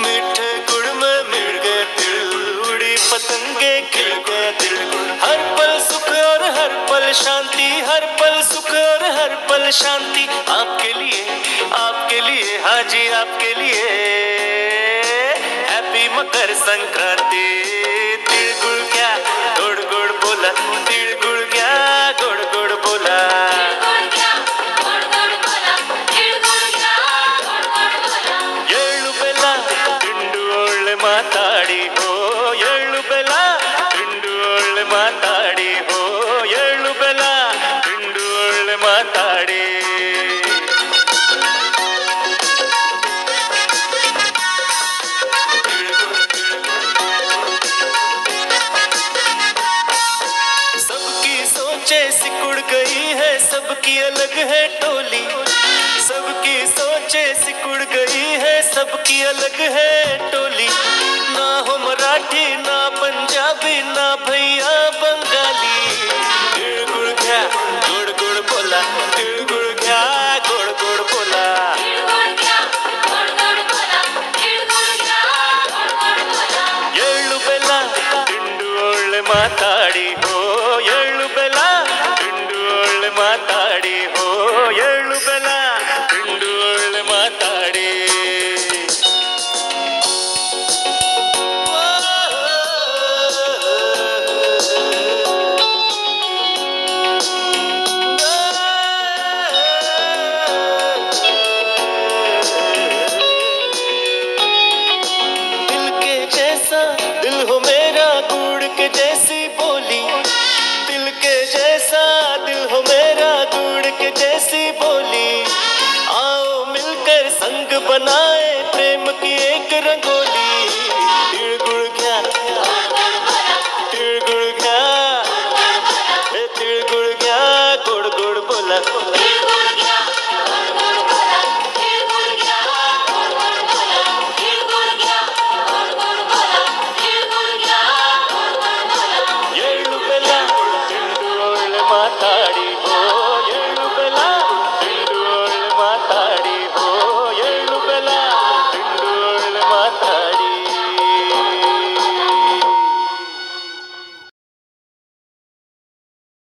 मीठे गुड़ में मिल गए तिल, उड़ी पतंगे खिल गया दिल। हर पल सुख और हर पल शांति, हर पल सुख और हर पल शांति। आपके लिए हाँ जी आपके लिए हैप्पी मकर संक्रांति। तिल गुड़ क्या गुड़ गुड़ बोला, तिल गुड़ क्या गुड़ गुड़ बोला। ಮಾತಾಡಿ ಹೋ ಎಳ್ಳು ಬೆಲ ತಿಂಡು ಒಳ್ಳೆ ಮಾತಾಡಿ ಹೋ ಎಳ್ಳು ಬೆಲ ತಿಂಡು ಒಳ್ಳೆ ಮಾತಾಡಿ। सबकी सोचे सिकुड़ गई है, सबकी अलग है टोली। सबकी सोचे सिकुड़ गई है, सबकी अलग है टोली। ना हो मराठी ना पंजाबी ना भैया बंगाली। तिल गुड़ क्या गुड़ गुड़ बोला, तिल गुड़ क्या गुड़ गुड़ बोला। ಎಳ್ಳು ಬೆಲ್ಲ ತಿಂಡು ಒಳ್ಳೆ ಮಾತಾಡಿ ಹೋ ಎಳ್ಳು ಬೆಲ್ಲ ತಿಂಡು ಒಳ್ಳೆ ಮಾತಾಡಿ ಹೋ ಎಳ್ಳು ಬೆಲ್ಲ ತಿಂಡು ಒಳ್ಳೆ ಮಾತಾಡಿ। दिल हो मेरा गुड़ के जैसी बोली, दिल के जैसा दिल हो मेरा गुड़ के जैसी बोली। आओ मिलकर संग बनाए प्रेम की एक रंगोली। तिल गुड़